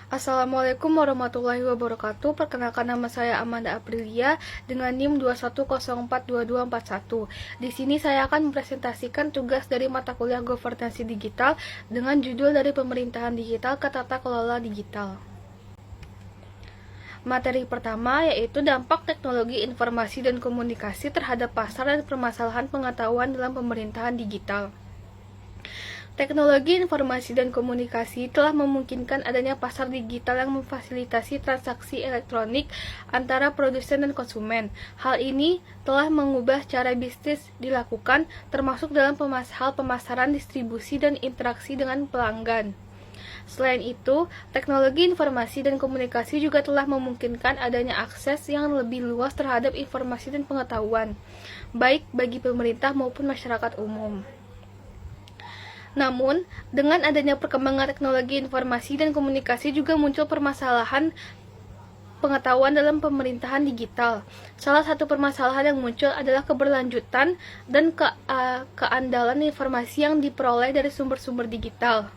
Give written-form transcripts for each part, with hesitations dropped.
Assalamualaikum warahmatullahi wabarakatuh. Perkenalkan, nama saya Amanda Aprilia dengan NIM 210422241. Di sini saya akan mempresentasikan tugas dari mata kuliah Governance Digital dengan judul dari Pemerintahan Digital ke Tata Kelola Digital. Materi pertama yaitu dampak teknologi informasi dan komunikasi terhadap pasar dan permasalahan pengetahuan dalam pemerintahan digital. Teknologi informasi dan komunikasi telah memungkinkan adanya pasar digital yang memfasilitasi transaksi elektronik antara produsen dan konsumen. Hal ini telah mengubah cara bisnis dilakukan, termasuk dalam hal pemasaran, distribusi, dan interaksi dengan pelanggan. Selain itu, teknologi informasi dan komunikasi juga telah memungkinkan adanya akses yang lebih luas terhadap informasi dan pengetahuan, baik bagi pemerintah maupun masyarakat umum. Namun, dengan adanya perkembangan teknologi informasi dan komunikasi juga muncul permasalahan pengetahuan dalam pemerintahan digital. Salah satu permasalahan yang muncul adalah keberlanjutan dan keandalan informasi yang diperoleh dari sumber-sumber digital.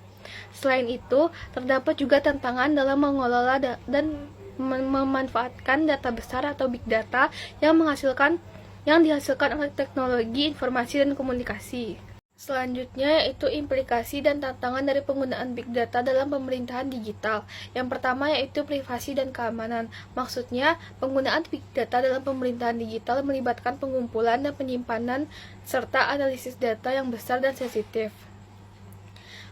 Selain itu, terdapat juga tantangan dalam mengelola dan memanfaatkan data besar atau big data yang dihasilkan oleh teknologi informasi dan komunikasi. Selanjutnya yaitu implikasi dan tantangan dari penggunaan big data dalam pemerintahan digital. Yang pertama yaitu privasi dan keamanan. Maksudnya, penggunaan big data dalam pemerintahan digital melibatkan pengumpulan dan penyimpanan serta analisis data yang besar dan sensitif.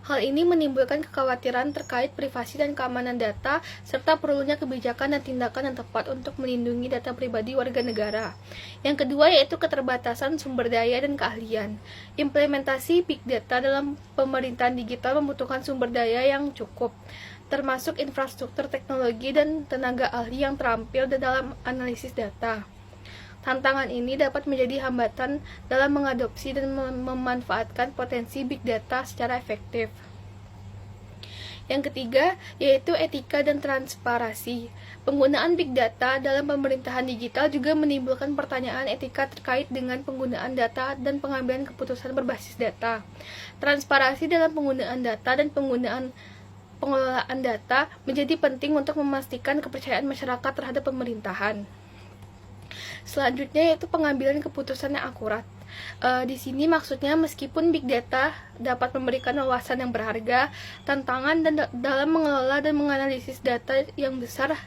Hal ini menimbulkan kekhawatiran terkait privasi dan keamanan data, serta perlunya kebijakan dan tindakan yang tepat untuk melindungi data pribadi warga negara. Yang kedua yaitu keterbatasan sumber daya dan keahlian. Implementasi big data dalam pemerintahan digital membutuhkan sumber daya yang cukup, termasuk infrastruktur teknologi dan tenaga ahli yang terampil dalam analisis data. Tantangan ini dapat menjadi hambatan dalam mengadopsi dan memanfaatkan potensi big data secara efektif. Yang ketiga, yaitu etika dan transparansi. Penggunaan big data dalam pemerintahan digital juga menimbulkan pertanyaan etika terkait dengan penggunaan data dan pengambilan keputusan berbasis data. Transparansi dalam penggunaan data dan pengelolaan data menjadi penting untuk memastikan kepercayaan masyarakat terhadap pemerintahan. Selanjutnya yaitu pengambilan keputusan yang akurat. Di sini maksudnya meskipun big data dapat memberikan wawasan yang berharga, tantangan dalam mengelola dan menganalisis data yang besar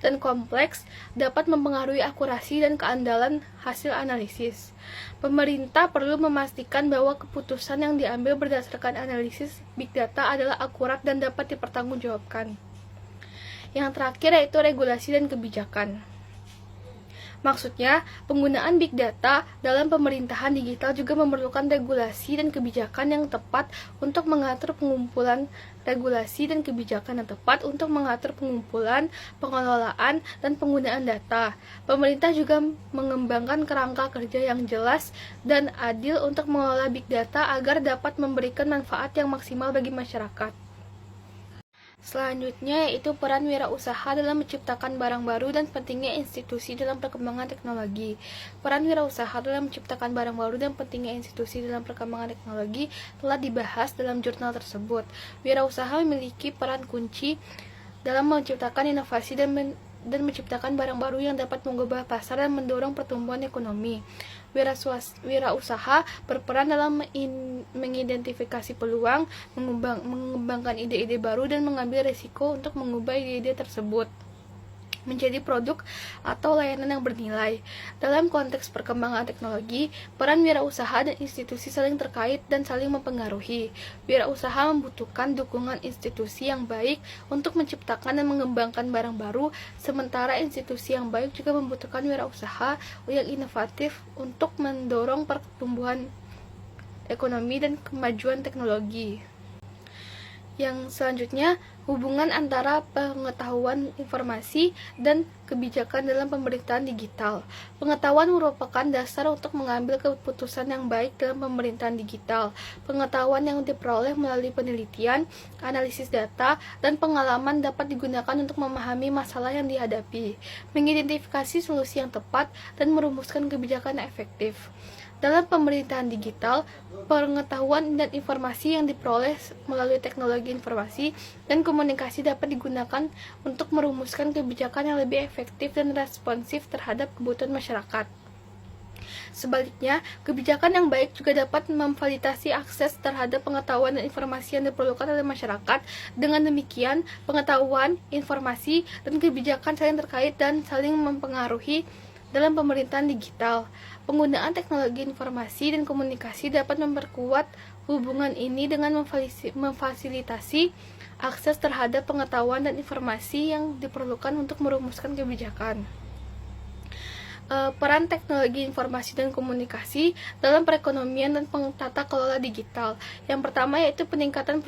dan kompleks dapat mempengaruhi akurasi dan keandalan hasil analisis. Pemerintah perlu memastikan bahwa keputusan yang diambil berdasarkan analisis big data adalah akurat dan dapat dipertanggungjawabkan. Yang terakhir yaitu regulasi dan kebijakan. Maksudnya, penggunaan big data dalam pemerintahan digital juga memerlukan regulasi dan kebijakan yang tepat untuk mengatur pengumpulan pengelolaan, dan penggunaan data. Pemerintah juga mengembangkan kerangka kerja yang jelas dan adil untuk mengelola big data agar dapat memberikan manfaat yang maksimal bagi masyarakat. Selanjutnya yaitu peran wirausaha dalam menciptakan barang baru dan pentingnya institusi dalam perkembangan teknologi. Peran wirausaha dalam menciptakan barang baru dan pentingnya institusi dalam perkembangan teknologi telah dibahas dalam jurnal tersebut. Wirausaha memiliki peran kunci dalam menciptakan inovasi dan menciptakan barang baru yang dapat mengubah pasar dan mendorong pertumbuhan ekonomi. Wirausaha berperan dalam mengidentifikasi peluang, mengembangkan ide-ide baru, dan mengambil risiko untuk mengubah ide-ide tersebut menjadi produk atau layanan yang bernilai. Dalam konteks perkembangan teknologi, peran wirausaha dan institusi saling terkait dan saling mempengaruhi. Wirausaha membutuhkan dukungan institusi yang baik untuk menciptakan dan mengembangkan barang baru, sementara institusi yang baik juga membutuhkan wirausaha yang inovatif untuk mendorong pertumbuhan ekonomi dan kemajuan teknologi. Yang selanjutnya, hubungan antara pengetahuan informasi dan kebijakan dalam pemerintahan digital. Pengetahuan merupakan dasar untuk mengambil keputusan yang baik dalam pemerintahan digital. Pengetahuan yang diperoleh melalui penelitian, analisis data, dan pengalaman dapat digunakan untuk memahami masalah yang dihadapi, mengidentifikasi solusi yang tepat, dan merumuskan kebijakan yang efektif. Dalam pemerintahan digital, pengetahuan dan informasi yang diperoleh melalui teknologi informasi dan komunikasi dapat digunakan untuk merumuskan kebijakan yang lebih efektif dan responsif terhadap kebutuhan masyarakat. Sebaliknya, kebijakan yang baik juga dapat memfasilitasi akses terhadap pengetahuan dan informasi yang diperlukan oleh masyarakat. Dengan demikian, pengetahuan, informasi, dan kebijakan saling terkait dan saling mempengaruhi dalam pemerintahan digital. Penggunaan teknologi informasi dan komunikasi dapat memperkuat hubungan ini dengan memfasilitasi akses terhadap pengetahuan dan informasi yang diperlukan untuk merumuskan kebijakan. Peran teknologi informasi dan komunikasi dalam perekonomian dan tata kelola digital. Yang pertama yaitu peningkatan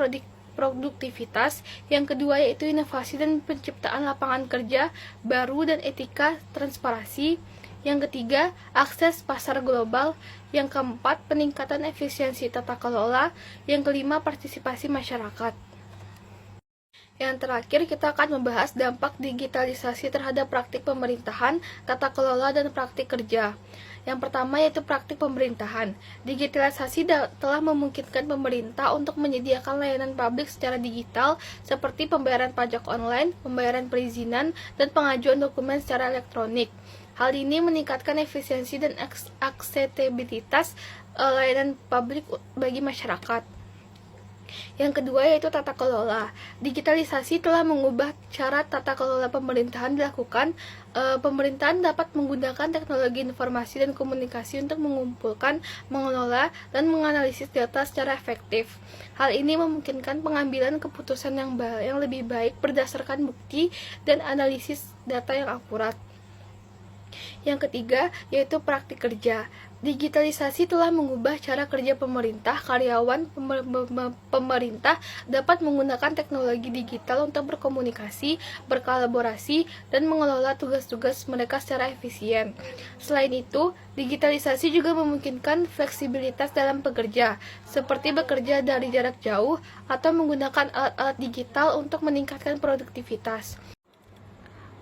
produktivitas, yang kedua yaitu inovasi dan penciptaan lapangan kerja baru dan etika transparansi, yang ketiga akses pasar global, yang keempat peningkatan efisiensi tata kelola, yang kelima partisipasi masyarakat. Yang terakhir, kita akan membahas dampak digitalisasi terhadap praktik pemerintahan, tata kelola, dan praktik kerja. Yang pertama yaitu praktik pemerintahan. Digitalisasi telah memungkinkan pemerintah untuk menyediakan layanan publik secara digital seperti pembayaran pajak online, pembayaran perizinan, dan pengajuan dokumen secara elektronik. Hal ini meningkatkan efisiensi dan aksesibilitas layanan publik bagi masyarakat. Yang kedua yaitu tata kelola. Digitalisasi telah mengubah cara tata kelola pemerintahan dilakukan. Pemerintahan dapat menggunakan teknologi informasi dan komunikasi untuk mengumpulkan, mengelola, dan menganalisis data secara efektif. Hal ini memungkinkan pengambilan keputusan yang lebih baik berdasarkan bukti dan analisis data yang akurat. Yang ketiga yaitu praktik kerja. Digitalisasi telah mengubah cara kerja pemerintah. Karyawan pemerintah dapat menggunakan teknologi digital untuk berkomunikasi, berkolaborasi, dan mengelola tugas-tugas mereka secara efisien. Selain itu, digitalisasi juga memungkinkan fleksibilitas dalam bekerja, seperti bekerja dari jarak jauh atau menggunakan alat-alat digital untuk meningkatkan produktivitas.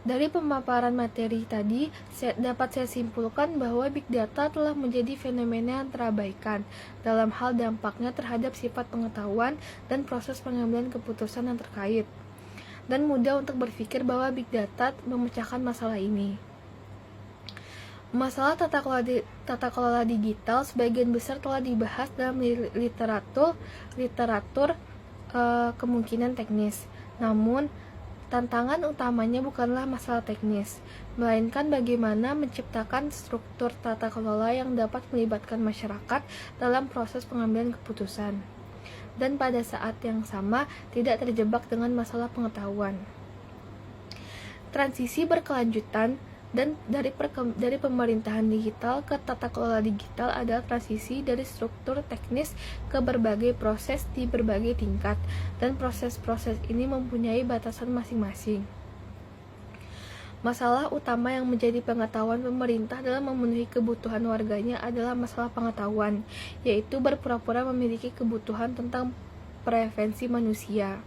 Dari pemaparan materi tadi, dapat saya simpulkan bahwa Big Data telah menjadi fenomena yang terabaikan dalam hal dampaknya terhadap sifat pengetahuan dan proses pengambilan keputusan yang terkait, dan mudah untuk berpikir bahwa Big Data memecahkan masalah ini. Masalah tata kelola digital sebagian besar telah dibahas dalam literatur kemungkinan teknis. Namun, tantangan utamanya bukanlah masalah teknis, melainkan bagaimana menciptakan struktur tata kelola yang dapat melibatkan masyarakat dalam proses pengambilan keputusan, dan pada saat yang sama tidak terjebak dengan masalah pengetahuan. Transisi berkelanjutan dan dari pemerintahan digital ke tata kelola digital adalah transisi dari struktur teknis ke berbagai proses di berbagai tingkat, dan proses-proses ini mempunyai batasan masing-masing. Masalah utama yang menjadi pengetahuan pemerintah dalam memenuhi kebutuhan warganya adalah masalah pengetahuan, yaitu berpura-pura memiliki kebutuhan tentang prevensi manusia.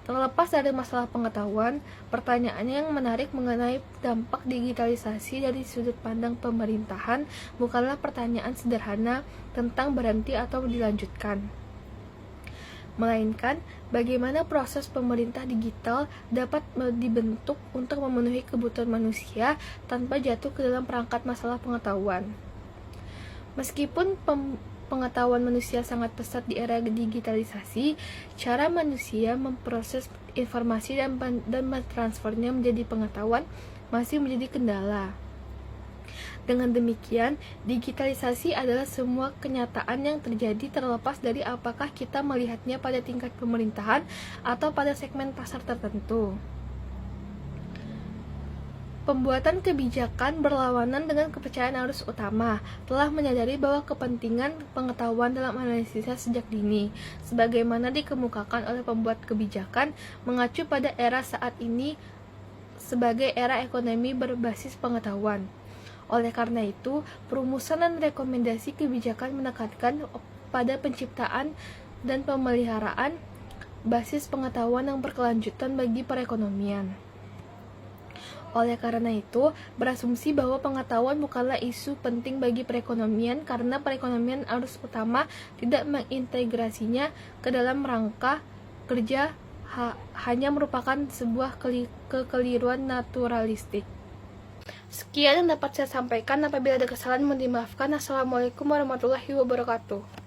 Terlepas dari masalah pengetahuan, pertanyaan yang menarik mengenai dampak digitalisasi dari sudut pandang pemerintahan bukanlah pertanyaan sederhana tentang berhenti atau dilanjutkan, melainkan bagaimana proses pemerintah digital dapat dibentuk untuk memenuhi kebutuhan manusia tanpa jatuh ke dalam perangkat masalah pengetahuan. Meskipun pengetahuan manusia sangat pesat di era digitalisasi, cara manusia memproses informasi dan mentransfernya menjadi pengetahuan masih menjadi kendala. Dengan demikian, digitalisasi adalah semua kenyataan yang terjadi terlepas dari apakah kita melihatnya pada tingkat pemerintahan atau pada segmen pasar tertentu. Pembuatan kebijakan berlawanan dengan kepercayaan arus utama telah menyadari bahwa kepentingan pengetahuan dalam analisisnya sejak dini, sebagaimana dikemukakan oleh pembuat kebijakan, mengacu pada era saat ini sebagai era ekonomi berbasis pengetahuan. Oleh karena itu, perumusan dan rekomendasi kebijakan menekankan pada penciptaan dan pemeliharaan basis pengetahuan yang berkelanjutan bagi perekonomian. Oleh karena itu, berasumsi bahwa pengetahuan bukanlah isu penting bagi perekonomian karena perekonomian arus utama tidak mengintegrasinya ke dalam rangka kerja hanya merupakan sebuah kekeliruan naturalistik. Sekian yang dapat saya sampaikan. Apabila ada kesalahan mohon dimaafkan. Assalamualaikum warahmatullahi wabarakatuh.